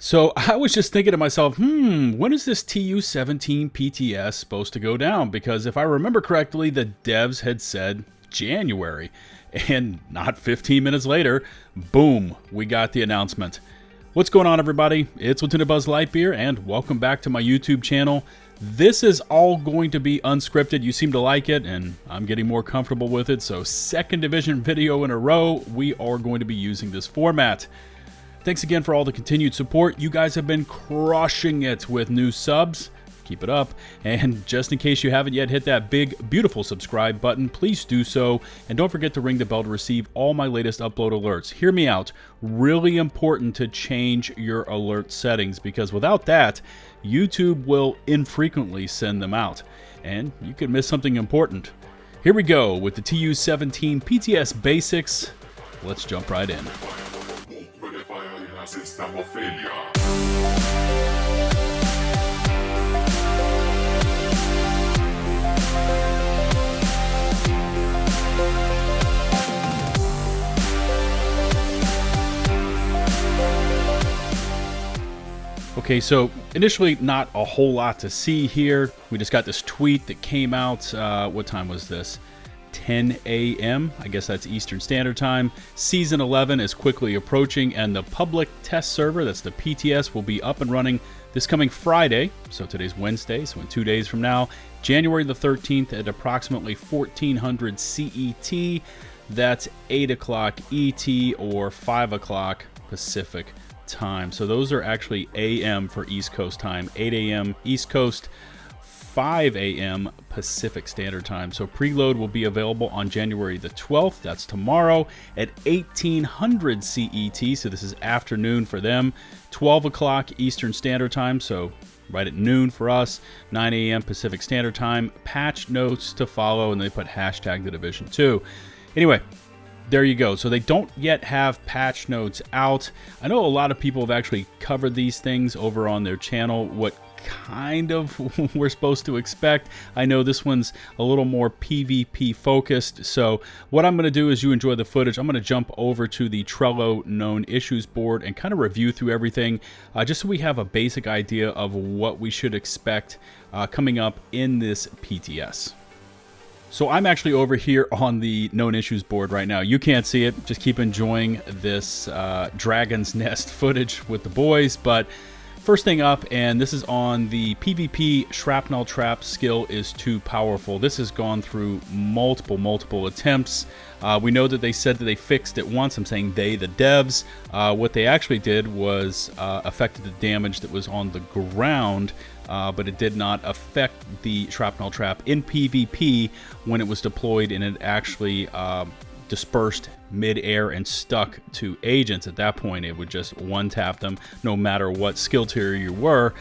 So I was just thinking to myself, when is this TU17 PTS supposed to go down? Because if I remember correctly, the devs had said January. And not 15 minutes later, boom, we got the announcement. What's going on, everybody? It's LtBuzzLitebeer, and welcome back to my YouTube channel. This is all going to be unscripted. You seem to like it, and I'm getting more comfortable with it. So second division video in a row, we are going to be using this format. Thanks again for all the continued support. You guys have been crushing it with new subs. Keep it up. And just in case you haven't yet hit that big, beautiful subscribe button, please do so. And don't forget to ring the bell to receive all my latest upload alerts. Hear me out. Really important to change your alert settings, because without that, YouTube will infrequently send them out. And you could miss something important. Here we go with the TU17 PTS basics. Let's jump right in. System of failure. Okay, so initially not a whole lot to see here. We just got this tweet that came out. What time was this? 10 a.m. I guess that's Eastern Standard Time. Season 11 is quickly approaching, and the public test server, that's the PTS, will be up and running this coming Friday. So today's Wednesday, so in 2 days from now, January the 13th at approximately 1400 CET. That's 8 o'clock ET or 5 o'clock Pacific time. So those are actually AM for East Coast time, 8 a.m. East Coast, 5 a.m. Pacific Standard Time. So preload will be available on January the 12th. That's tomorrow at 1800 CET. So this is afternoon for them. 12 o'clock Eastern Standard Time. So right at noon for us. 9 a.m. Pacific Standard Time. Patch notes to follow, and they put hashtag the Division 2. Anyway, there you go. So they don't yet have patch notes out. I know a lot of people have actually covered these things over on their channel. What kind of we're supposed to expect. I know this one's a little more PvP focused, so what I'm going to do is, you enjoy the footage, I'm going to jump over to the Trello known issues board and kind of review through everything, just so we have a basic idea of what we should expect coming up in this PTS. So I'm actually over here on the known issues board right now. You can't see it, just keep enjoying this Dragon's Nest footage with the boys, but first thing up, and this is on the PvP shrapnel trap skill is too powerful. This has gone through multiple attempts. We know that they said that they fixed it once. I'm saying they, the devs. What they actually did was affected the damage that was on the ground, but it did not affect the shrapnel trap in PvP when it was deployed, and it actually dispersed mid-air and stuck to agents. At that point, it would just one-tap them no matter what skill tier you were.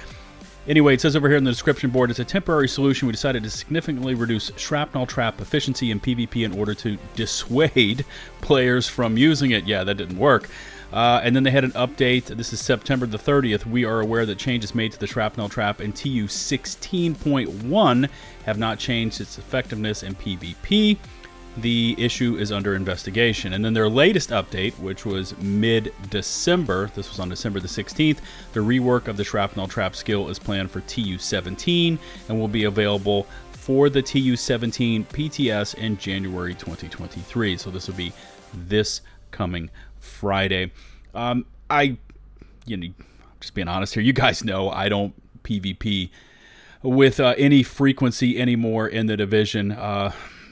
Anyway, it says over here in the description board, it's a temporary solution. We decided to significantly reduce shrapnel trap efficiency in PvP in order to dissuade players from using it. Yeah, that didn't work. And then they had an update. This is September the 30th. We are aware that changes made to the shrapnel trap in TU 16.1 have not changed its effectiveness in PvP. The issue is under investigation. And then their latest update, which was mid-December, this was on December the 16th, the rework of the shrapnel trap skill is planned for TU17 and will be available for the TU17 PTS in January 2023. So this will be this coming Friday. Just being honest here, you guys know I don't PvP with any frequency anymore in the division.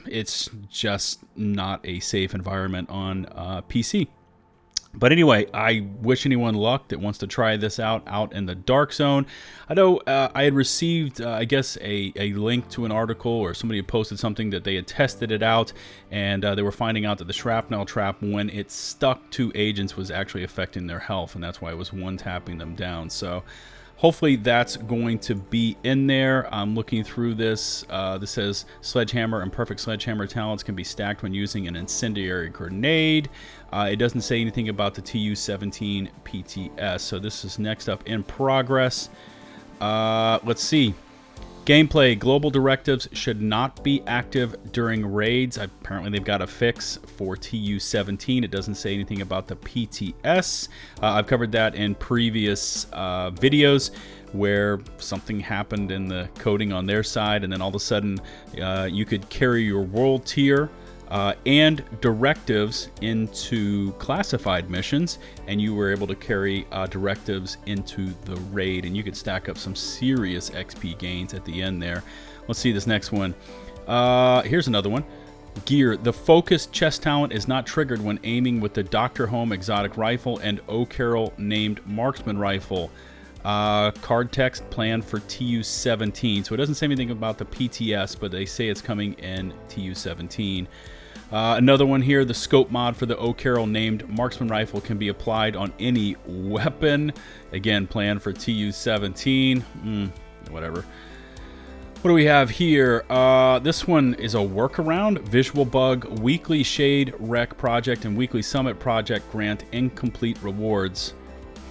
It's just not a safe environment on PC. But anyway, I wish anyone luck that wants to try this out in the dark zone. I know I had received, I guess, a link to an article, or somebody had posted something that they had tested it out, and they were finding out that the shrapnel trap, when it stuck to agents, was actually affecting their health, and that's why it was one-tapping them down. So hopefully that's going to be in there. I'm looking through this. This says sledgehammer and perfect sledgehammer talents can be stacked when using an incendiary grenade. It doesn't say anything about the TU17 PTS. So this is next up in progress. Let's see. Gameplay, global directives should not be active during raids. Apparently they've got a fix for TU17. It doesn't say anything about the PTS. I've covered that in previous videos where something happened in the coding on their side, and then all of a sudden you could carry your world tier and directives into classified missions, and you were able to carry directives into the raid, and you could stack up some serious XP gains at the end there. Let's see this next one. Here's another one. Gear. The focused chest talent is not triggered when aiming with the Dr. Home exotic rifle and O'Carroll named marksman rifle. Card text planned for TU17. So it doesn't say anything about the PTS, but they say it's coming in TU17. Another one here, the scope mod for the O'Carroll named marksman rifle can be applied on any weapon. Again, planned for TU17. Whatever. What do we have here? This one is a workaround. Visual bug, weekly shade rec project and weekly summit project grant incomplete rewards.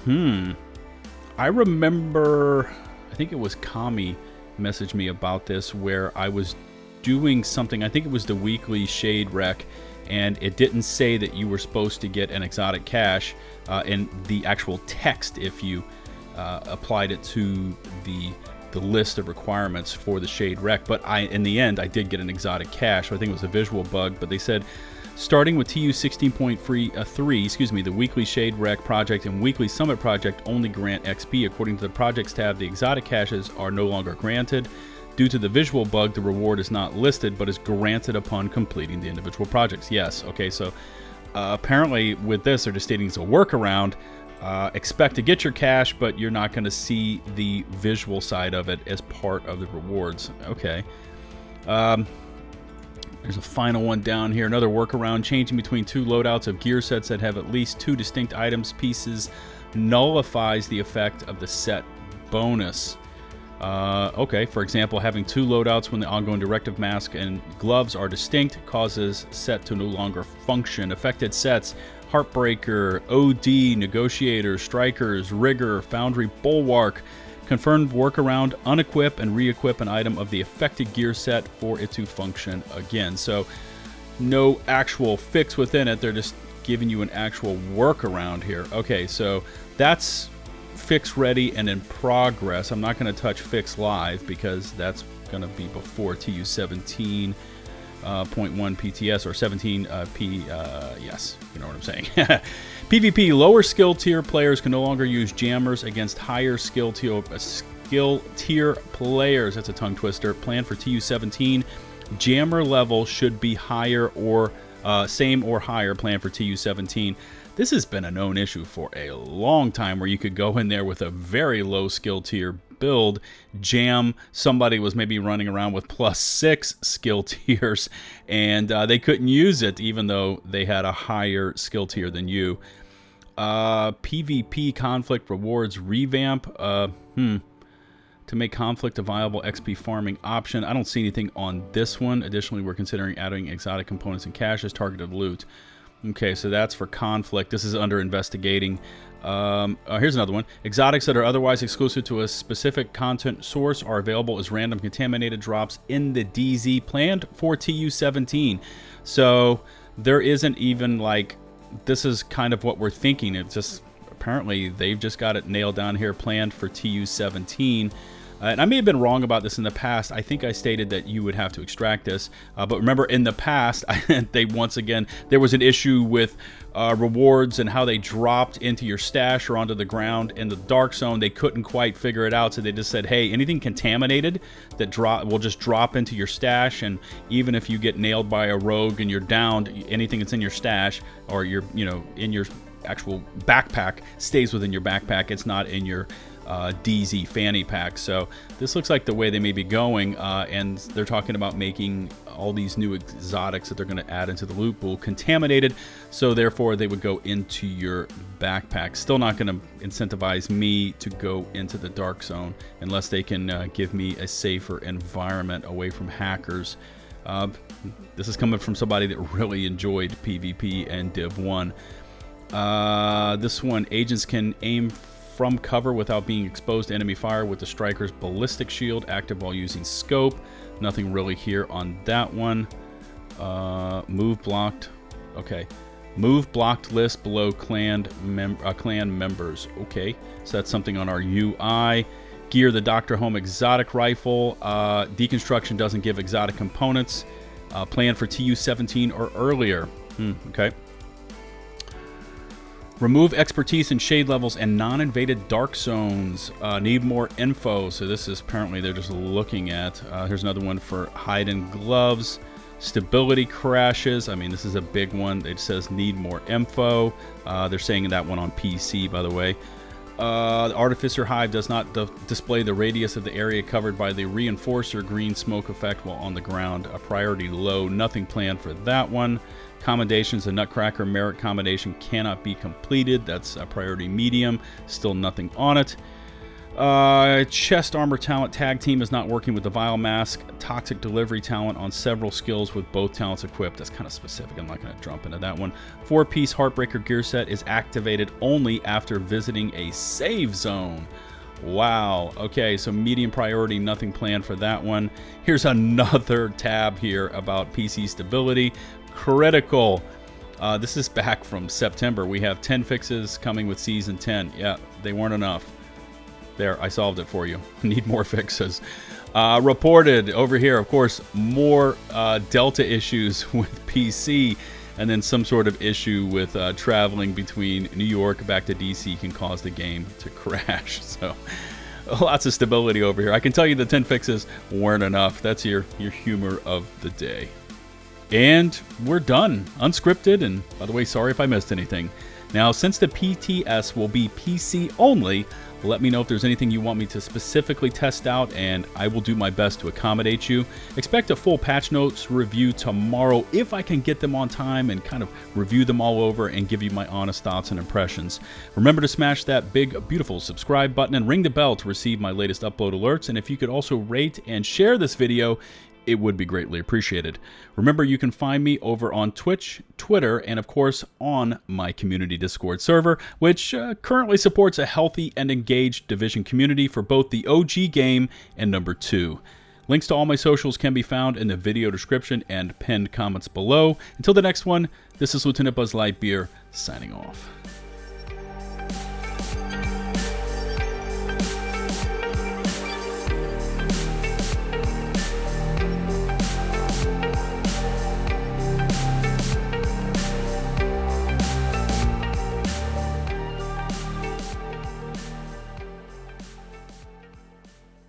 I remember, I think it was Kami messaged me about this, where I was doing something, I think it was the weekly shade rec, and it didn't say that you were supposed to get an exotic cache in the actual text if you applied it to the list of requirements for the shade rec. But in the end, I did get an exotic cache. So I think it was a visual bug, but they said starting with TU16.3, the weekly shade rec project and weekly summit project only grant XP. According to the projects tab, the exotic caches are no longer granted. Due to the visual bug, the reward is not listed, but is granted upon completing the individual projects. Yes, okay, so apparently with this, they're just stating it's a workaround. Expect to get your cache, but you're not going to see the visual side of it as part of the rewards. Okay. There's a final one down here. Another workaround, changing between two loadouts of gear sets that have at least two distinct items pieces nullifies the effect of the set bonus. Okay, for example, having two loadouts when the ongoing directive mask and gloves are distinct causes set to no longer function. Affected sets: Heartbreaker, OD, Negotiator, Strikers, Rigger, Foundry, Bulwark. Confirmed workaround, unequip and re-equip an item of the affected gear set for it to function again. So no actual fix within it, they're just giving you an actual workaround here. Okay, so that's fix ready and in progress. I'm not going to touch fix live because that's going to be before TU17.1 PTS or 17 yes, you know what I'm saying. PvP, lower skill tier players can no longer use jammers against higher skill tier players. That's a tongue twister. Planned for TU17. Jammer level should be higher or same or higher. Planned for TU17. This has been a known issue for a long time, where you could go in there with a very low skill tier build, jam. Somebody was maybe running around with +6 skill tiers, and they couldn't use it even though they had a higher skill tier than you. PvP conflict rewards revamp. To make conflict a viable XP farming option. I don't see anything on this one. Additionally, we're considering adding exotic components and caches, targeted loot. Okay, so that's for conflict. This is under investigating. Here's another one. Exotics that are otherwise exclusive to a specific content source are available as random contaminated drops in the DZ, planned for TU17. So there isn't even like, this is kind of what we're thinking. It's just, apparently they've just got it nailed down here, planned for TU17. And I may have been wrong about this in the past. I think I stated that you would have to extract this. But remember, in the past, there was an issue with rewards and how they dropped into your stash or onto the ground in the dark zone. They couldn't quite figure it out, so they just said, hey, anything contaminated that will just drop into your stash, and even if you get nailed by a rogue and you're downed, anything that's in your stash or in your actual backpack stays within your backpack. It's not in your DZ fanny pack. So this looks like the way they may be going, and they're talking about making all these new exotics that they're going to add into the loot pool contaminated, so therefore they would go into your backpack. Still not going to incentivize me to go into the dark zone unless they can give me a safer environment away from hackers. This is coming from somebody that really enjoyed PvP and Div 1. This one, agents can aim from cover without being exposed to enemy fire with the striker's ballistic shield active while using scope. Nothing really here on that one. Move blocked. Okay. Move blocked list below clan members. Okay, so that's something on our UI. Gear the Dr. Home exotic rifle. Deconstruction doesn't give exotic components. Plan for TU17 or earlier. Okay. Remove expertise in shade levels and non-invaded dark zones. Need more info. So this is apparently they're just looking at. Here's another one for hide-in gloves. Stability crashes. I mean, this is a big one. It says need more info. They're saying that one on PC, by the way. The Artificer Hive does not display the radius of the area covered by the reinforcer green smoke effect while on the ground. A priority low. Nothing planned for that one. Commendations, the Nutcracker merit commendation cannot be completed. That's a priority medium. Still nothing on it. Chest armor talent tag team is not working with the Vile Mask. Toxic delivery talent on several skills with both talents equipped. That's kind of specific. I'm not going to jump into that one. 4-piece Heartbreaker gear set is activated only after visiting a save zone. Wow. Okay, so medium priority, nothing planned for that one. Here's another tab here about PC stability. Critical. This is back from September. We have 10 fixes coming with Season 10. Yeah, they weren't enough. There, I solved it for you. Need more fixes. Reported over here, of course, more Delta issues with PC, and then some sort of issue with traveling between New York back to DC can cause the game to crash. So lots of stability over here. I can tell you the 10 fixes weren't enough. That's your humor of the day. And we're done. Unscripted, and by the way, sorry if I missed anything. Now, since the PTS will be PC only, let me know if there's anything you want me to specifically test out, and I will do my best to accommodate you. Expect a full patch notes review tomorrow if I can get them on time and kind of review them all over and give you my honest thoughts and impressions. Remember to smash that big, beautiful subscribe button and ring the bell to receive my latest upload alerts. And if you could also rate and share this video, it would be greatly appreciated. Remember, you can find me over on Twitch, Twitter, and of course on my community Discord server, which currently supports a healthy and engaged Division community for both the OG game and number 2. Links to all my socials can be found in the video description and pinned comments below. Until the next one, this is LtBuzzLitebeer signing off.